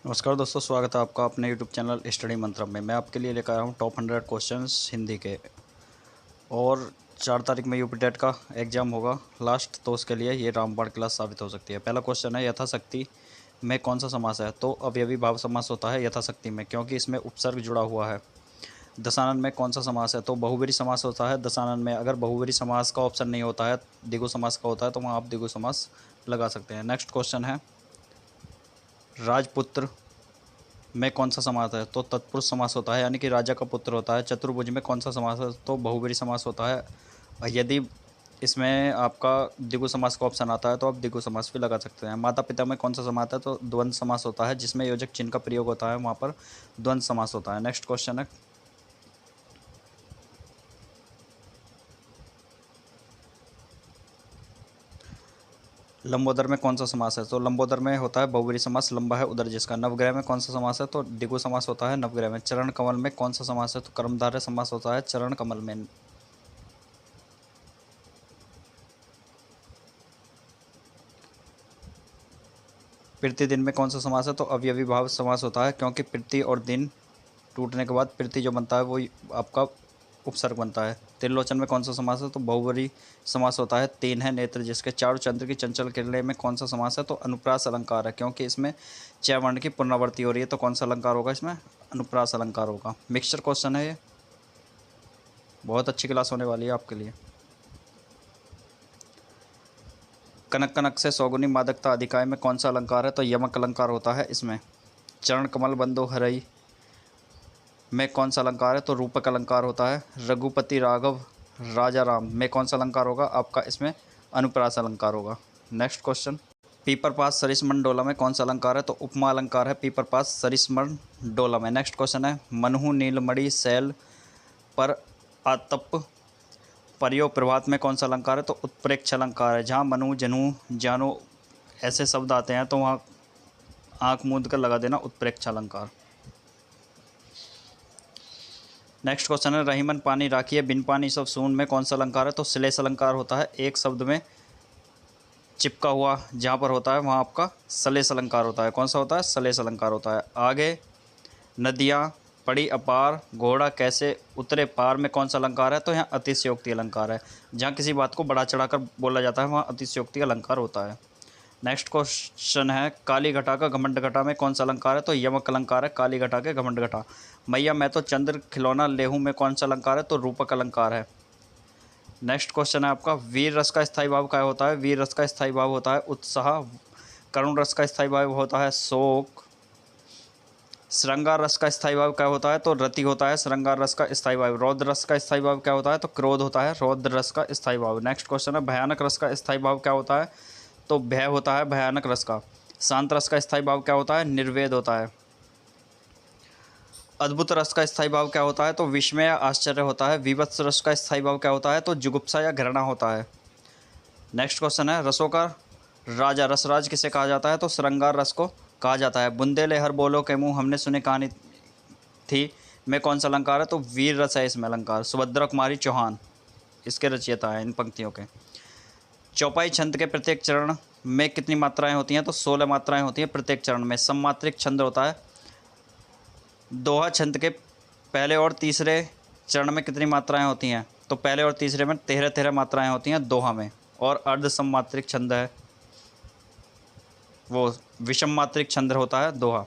नमस्कार दोस्तों, स्वागत है आपका अपने यूट्यूब चैनल स्टडी मंत्र में। मैं आपके लिए लेकर आया हूँ टॉप 100 क्वेश्चंस हिंदी के। और 4 तारीख में यूपी टेट का एग्ज़ाम होगा लास्ट, तो उसके लिए ये रामबाण क्लास साबित हो सकती है। पहला क्वेश्चन है, यथाशक्ति में कौन सा समास है? तो अवयवी भाव समास होता है यथाशक्ति में, क्योंकि इसमें उपसर्ग जुड़ा हुआ है। दशानन में कौन सा समास है? तो बहुब्रीहि समास होता है दशानन में। अगर बहुब्रीहि समास का ऑप्शन नहीं होता है, द्विगु समास का होता है, तो वहाँ आप द्विगु समास लगा सकते हैं। नेक्स्ट क्वेश्चन है, राजपुत्र में कौन सा समास है? तो तत्पुरुष समास होता है, यानी कि राजा का पुत्र होता है। चतुर्भुज में कौन सा समास है? तो बहुब्रीहि समास होता है। यदि इसमें आपका द्विगु समास का ऑप्शन आता है तो आप द्विगु समास भी लगा सकते हैं। माता पिता में कौन सा समास है? तो द्वंद्व समास होता है, जिसमें योजक चिन्ह का प्रयोग होता है, वहाँ पर द्वंद्व समास होता है। नेक्स्ट क्वेश्चन है, लंबोदर में कौन सा समास है? तो लंबोदर में होता है बहुब्रीहि समास, लंबा है उदर जिसका। नवग्रह में कौन सा समास है? तो द्विगु समास होता है नवग्रह में। चरण कमल में कौन सा समास है? तो कर्मधारय समास होता है चरण कमल में। प्रीति दिन में कौन सा समास है? तो अवयवी भाव समास होता है, क्योंकि प्रीति और दिन टूटने के बाद प्रीति जो बनता है वो आपका उपसर्ग बनता है। त्रिलोचन में कौन सा समास है? तो बहुब्रीहि समास होता है। 3 है नेत्र जिसके। चारु चंद्र की चंचल किरणें में कौन सा समास है? तो अनुप्रास अलंकार है, क्योंकि इसमें 6 वर्ण की पुनरावृत्ति हो रही है। तो कौन सा अलंकार होगा इसमें? अनुप्रास अलंकार होगा। मिक्सचर क्वेश्चन है ये, बहुत अच्छी क्लास होने वाली है आपके लिए। कनक कनक से सौगुनी मादकता अधिकाय में कौन सा अलंकार है? तो यमक अलंकार होता है इसमें। चरण कमल बंदो हरई में कौन सा अलंकार है? तो रूपक अलंकार होता है। रघुपति राघव राजा राम में कौन सा अलंकार होगा आपका? इसमें अनुप्रास अलंकार होगा। नेक्स्ट क्वेश्चन, पीपर पास सरिसमन डोला में कौन सा अलंकार है? तो उपमा अलंकार है पीपर पास सरिसमन डोला में। नेक्स्ट क्वेश्चन है, मनहु नीलमणि शैल पर आतप परियो प्रभात में कौन सा अलंकार है? तो उत्प्रेक्ष अलंकार है। जहाँ मनु जनु जानो ऐसे शब्द आते हैं तो वहाँ आँख मूंद कर लगा देना उत्प्रेक्ष अलंकार। नेक्स्ट क्वेश्चन है, रहीमन पानी राखिए बिन पानी सब सून में कौन सा अलंकार है? तो श्लेष अलंकार होता है। एक शब्द में चिपका हुआ जहाँ पर होता है वहाँ आपका श्लेष अलंकार होता है। कौन सा होता है? श्लेष अलंकार होता है। आगे नदियाँ पड़ी अपार घोड़ा कैसे उतरे पार में कौन सा अलंकार है? तो यहाँ अतिशयोक्ति अलंकार है। जहाँ किसी बात को बढ़ा चढ़ाकर बोला जाता है वहाँ अतिशयोक्ति अलंकार होता है। नेक्स्ट क्वेश्चन है, काली घटा का घमंड घटा में कौन सा अलंकार है? तो यमक अलंकार है काली घटा के घमंड घटा। मैया मैं तो चंद्र खिलौना लेहूँ में कौन सा अलंकार है? तो रूपक अलंकार है। नेक्स्ट क्वेश्चन है आपका, वीर रस का स्थायी भाव क्या होता है? वीर रस का स्थायी भाव होता है उत्साह। करुण रस का स्थायी भाव होता है शोक। श्रृंगार रस का स्थायी भाव क्या होता है? तो रति होता है श्रृंगार रस का स्थायी भाव। रौद्र रस का स्थायी भाव क्या होता है? तो क्रोध होता है रौद्र रस का स्थायी भाव। नेक्स्ट क्वेश्चन है, भयानक रस का स्थायी भाव क्या होता है? तो भय होता है भयानक रस का। शांत रस का स्थायी भाव क्या होता है? निर्वेद होता है। अद्भुत रस का स्थायी भाव क्या होता है? तो विस्मय या आश्चर्य होता है। विभत्स रस का स्थायी भाव क्या होता है? तो जुगुप्सा या घृणा होता है। नेक्स्ट क्वेश्चन है, रसों का राजा रसराज किसे कहा जाता है? तो श्रृंगार रस को कहा जाता है। बुंदेले हर बोलो के मुँह हमने सुनी कहानी थी में कौन सा अलंकार है? तो वीर रस है इसमें अलंकार। सुभद्रा कुमारी चौहान इसके रचयिता है इन पंक्तियों के। चौपाई छंद के प्रत्येक चरण में कितनी मात्राएं होती हैं? तो 16 मात्राएं होती हैं प्रत्येक चरण में। सममात्रिक छंद होता है। दोहा छंद के पहले और तीसरे चरण में कितनी मात्राएं होती हैं? तो पहले और तीसरे में 13 मात्राएं होती हैं दोहा में। और अर्ध सममात्रिक छंद है वो विषम मात्रिक छंद होता है दोहा।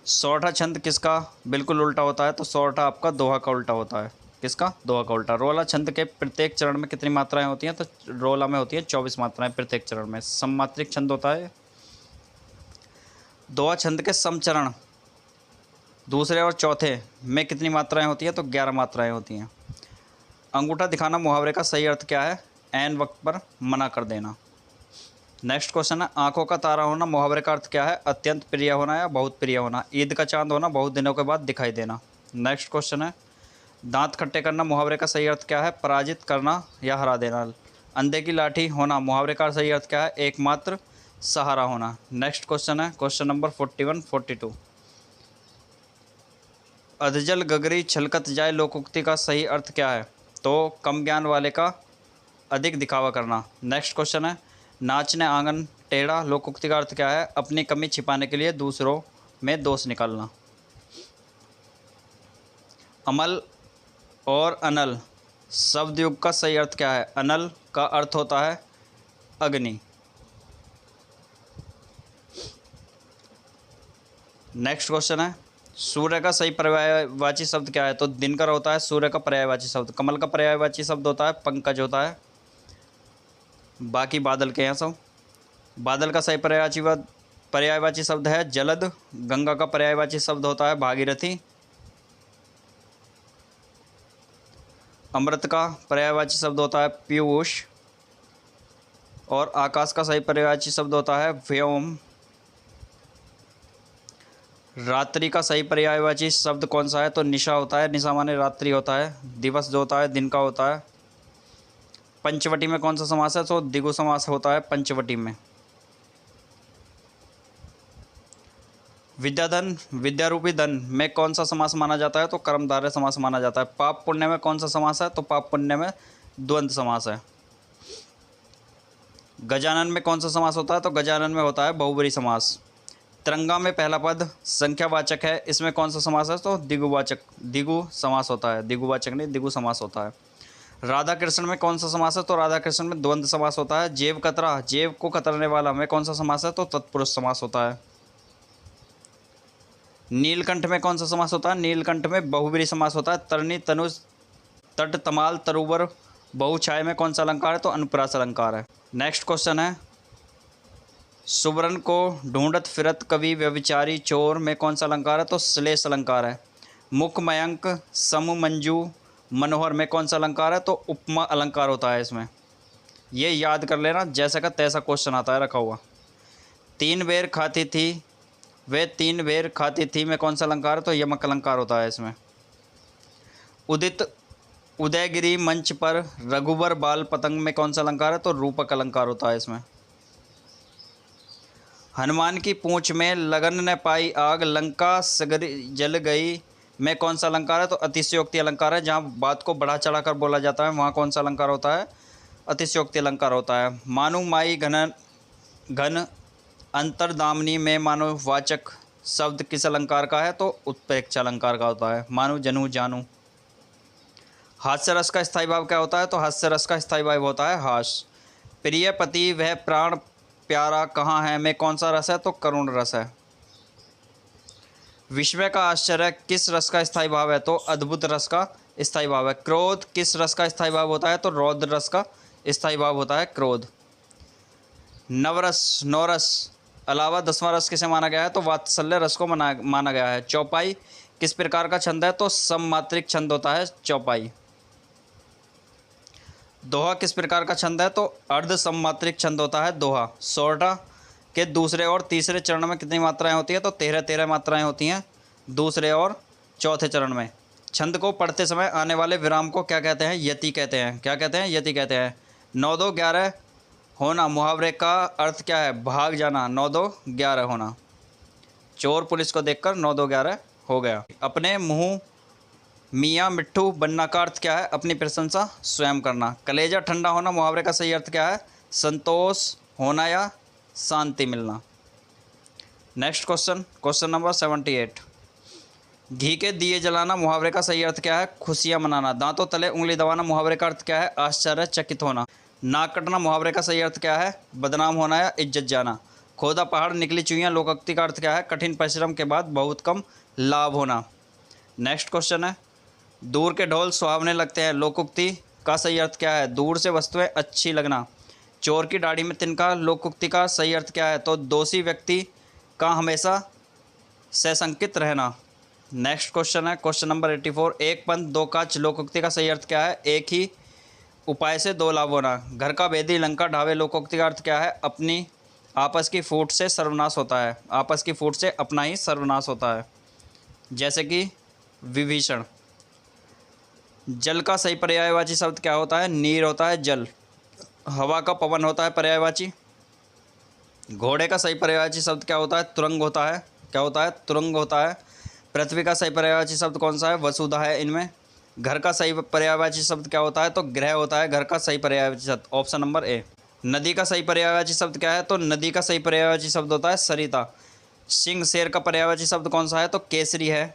सौठा छंद किसका बिल्कुल उल्टा होता है? तो सौठा आपका दोहा का उल्टा होता है। किसका? दोहा का उल्टा। रोला छंद के प्रत्येक चरण में कितनी मात्राएं होती हैं? तो रोला में होती है 24 मात्राएं प्रत्येक चरण में। सममात्रिक छंद होता है। दोहा छंद के समचरण दूसरे और चौथे में कितनी मात्राएं होती हैं? तो 11 मात्राएं होती हैं। अंगूठा दिखाना मुहावरे का सही अर्थ क्या है? ऐन वक्त पर मना कर देना। नेक्स्ट क्वेश्चन है, आंखों का तारा होना मुहावरे का अर्थ क्या है? अत्यंत प्रिय होना या बहुत प्रिय होना। ईद का चांद होना बहुत दिनों के बाद दिखाई देना। नेक्स्ट क्वेश्चन है, दांत खट्टे करना मुहावरे का सही अर्थ क्या है? पराजित करना या हरा देना। अंधे की लाठी होना मुहावरे का सही अर्थ क्या है? एकमात्र सहारा होना। नेक्स्ट क्वेश्चन है क्वेश्चन नंबर 41 42, अधजल गगरी छलकत जाए लोकोक्ति का सही अर्थ क्या है? तो कम ज्ञान वाले का अधिक दिखावा करना। नेक्स्ट क्वेश्चन है, नाचने आंगन टेढ़ा लोकोक्ति का अर्थ क्या है? अपनी कमी छिपाने के लिए दूसरों में दोष निकालना। अमल और अनल शब्द युग का सही अर्थ क्या है? अनल का अर्थ होता है अग्नि। नेक्स्ट क्वेश्चन है, सूर्य का सही पर्यायवाची शब्द क्या है? तो दिनकर होता है सूर्य का पर्यायवाची शब्द। कमल का पर्यायवाची शब्द होता है पंकज होता है। बाकी बादल के हैं सब। बादल का सही पर्यायवाची शब्द है जलद। गंगा का पर्यायवाची शब्द होता है भागीरथी। अमृत का पर्यायवाची शब्द होता है पीयूष। और आकाश का सही पर्यायवाची शब्द होता है व्योम। रात्रि का सही पर्यायवाची शब्द कौन सा है? तो निशा होता है। निशा माने रात्रि होता है। दिवस जो होता है दिन का होता है। पंचवटी में कौन सा समास है? तो द्विगु समास होता है पंचवटी में। विद्याधन विद्यारूपी धन में कौन सा समास माना जाता है? तो कर्मधारय समास माना जाता है। पाप पुण्य में कौन सा समास है? तो पाप पुण्य में द्वंद्व समास है। गजानन में कौन सा समास होता है? तो गजानन में होता है बहुब्रीहि समास। तिरंगा में पहला पद संख्यावाचक है, इसमें कौन सा समास है? तो द्विगु समास होता है। द्विगुवाचक नहीं, द्विगु समास होता है। राधा कृष्ण में कौन सा समास है? तो राधा कृष्ण में द्वंद्व समास होता है। जेव कतरा जेव को कतरने वाला में कौन सा समास है? तो तत्पुरुष समास होता है। नीलकंठ में कौन सा समास होता है? नीलकंठ में बहुब्रीहि समास होता है। तरनी तनुज तट तमाल तरुवर बहुछाय में कौन सा अलंकार है? तो अनुप्रास अलंकार है। नेक्स्ट क्वेश्चन है, सुवर्ण को ढूंढत फिरत कवि व्यभिचारी चोर में कौन सा अलंकार है? तो श्लेष अलंकार है। मुख मयंक समु मंजू मनोहर में कौन सा अलंकार है? तो उपमा अलंकार होता है इसमें। ये याद कर लेना, जैसा का तैसा क्वेश्चन आता है रखा हुआ। तीन बेर खाती थी वे तीन बेर खाती थी में कौन सा अलंकार है? तो यमक अलंकार होता है इसमें। उदित उदयगिरी मंच पर रघुवर बाल पतंग में कौन सा अलंकार है? तो रूपक अलंकार होता है इसमें। हनुमान की पूंछ में लगन न पाई आग लंका सगरी जल गई में कौन सा अलंकार है? तो अतिशयोक्ति अलंकार है। जहाँ बात को बढ़ा चढ़ा कर बोला जाता है वहाँ कौन सा अलंकार होता है? अतिशयोक्ति अलंकार होता है। मानु माई घन अंतर्दामनी में मानो वाचक शब्द किस अलंकार का है? तो उत्प्रेक्ष अलंकार का होता है। मानु जनु जानू। हास्य रस का स्थायी भाव क्या होता है? तो हास्य रस का स्थायी भाव होता है हास। प्रिय पति वह प्राण प्यारा कहाँ है में कौन सा रस है? तो करुण रस है। विस्मय का आश्चर्य किस रस का स्थायी भाव है? तो अद्भुत रस का स्थायी भाव है। क्रोध किस रस का स्थायी भाव होता है? तो रौद्र रस का स्थायी भाव होता है क्रोध। नवरस नौरस अलावा 10वां रस किसे माना गया है? तो वात्सल्य रस को माना गया है। चौपाई किस प्रकार का छंद है? तो सममात्रिक छंद होता है चौपाई। दोहा किस प्रकार का छंद है? तो अर्ध सममात्रिक छंद होता है दोहा। सोरठा के दूसरे और तीसरे चरण में कितनी मात्राएं होती हैं? तो 13 मात्राएं होती हैं दूसरे और चौथे चरण में। छंद को पढ़ते समय आने वाले विराम को क्या कहते हैं? यति कहते हैं। क्या कहते हैं? यति कहते हैं। 9 2 11 होना मुहावरे का अर्थ क्या है? भाग जाना। 9 2 11 होना। चोर पुलिस को देखकर 9 2 11 हो गया। अपने मुँह मियाँ मिट्ठू बनना का अर्थ क्या है? अपनी प्रशंसा स्वयं करना। कलेजा ठंडा होना मुहावरे का सही अर्थ क्या है? संतोष होना या शांति मिलना। Next question number 78। घी के दिए जलाना मुहावरे का सही अर्थ क्या है? खुशियाँ मनाना। दांतों तले उंगली दबाना मुहावरे का अर्थ क्या है? आश्चर्यचकित होना। नाक कटना मुहावरे का सही अर्थ क्या है? बदनाम होना या इज्जत जाना। खोदा पहाड़ निकली चुईयाँ लोकोक्ति का अर्थ क्या है? कठिन परिश्रम के बाद बहुत कम लाभ होना। नेक्स्ट क्वेश्चन है, दूर के ढोल सुहावने लगते हैं लोकोक्ति का सही अर्थ क्या है? दूर से वस्तुएं अच्छी लगना। चोर की दाढ़ी में तिनका लोकोक्ति का सही अर्थ क्या है? तो दोषी व्यक्ति का हमेशा सशंकित रहना। नेक्स्ट क्वेश्चन है क्वेश्चन नंबर 84। एक पंथ दो काज लोकोक्ति का सही अर्थ क्या है? एक ही उपाय से 2 लाभ होना। घर का भेदी लंका ढावे लोकोक्ति का अर्थ क्या है? अपनी आपस की फूट से सर्वनाश होता है। आपस की फूट से अपना ही सर्वनाश होता है, जैसे कि विभीषण। जल का सही पर्यायवाची शब्द क्या होता है? नीर होता है जल। हवा का पवन होता है पर्यायवाची। घोड़े का सही पर्यायवाची शब्द क्या होता है? तुरंग होता है। क्या होता है? तुरंग होता है। पृथ्वी का सही पर्यायवाची शब्द कौन सा है? वसुधा है इनमें। घर का सही पर्यायवाची शब्द क्या होता है? तो गृह होता है घर का सही पर्यायवाची शब्द। Option number A. नदी का सही पर्यायवाची शब्द क्या है? तो नदी का सही पर्यायवाची शब्द होता है सरिता। सिंह शेर का पर्यायवाची शब्द कौन सा है? तो केसरी है।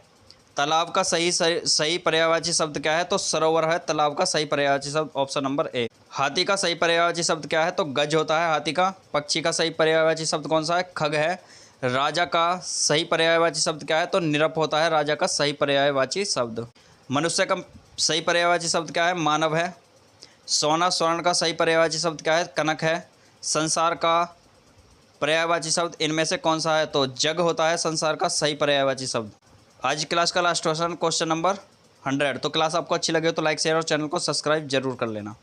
तालाब का सही पर्यायवाची शब्द क्या है? तो सरोवर है तालाब का सही पर्यायवाची शब्द, ऑप्शन नंबर ए। हाथी का सही पर्यायवाची शब्द क्या है? तो गज होता है हाथी का। पक्षी का सही पर्यायवाची शब्द कौन सा है? खग है। राजा का सही पर्यायवाची शब्द क्या है? तो निरप होता है राजा का सही पर्यायवाची शब्द। मनुष्य का सही पर्यायवाची शब्द क्या है? मानव है। सोना स्वर्ण का सही पर्यायवाची शब्द क्या है? कनक है। संसार का पर्यायवाची शब्द इनमें से कौन सा है? तो जग होता है संसार का सही पर्यायवाची शब्द। आज की क्लास का लास्ट क्वेश्चन, क्वेश्चन नंबर 100। तो क्लास आपको अच्छी लगे तो लाइक शेयर और चैनल को सब्सक्राइब जरूर कर लेना।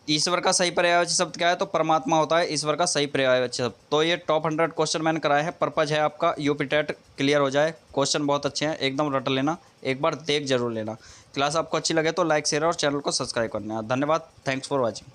ईश्वर का सही पर्यायवाची शब्द क्या है? तो परमात्मा होता है ईश्वर का सही पर्यायवाची शब्द। तो ये टॉप 100 क्वेश्चन मैंने कराए हैं। पर्पज है आपका यूपी टेट क्लियर हो जाए। क्वेश्चन बहुत अच्छे हैं, एकदम रट लेना, एक बार देख जरूर लेना। क्लास आपको अच्छी लगे तो लाइक शेयर और चैनल को सब्सक्राइब करना। धन्यवाद, थैंक्स फॉर वॉचिंग।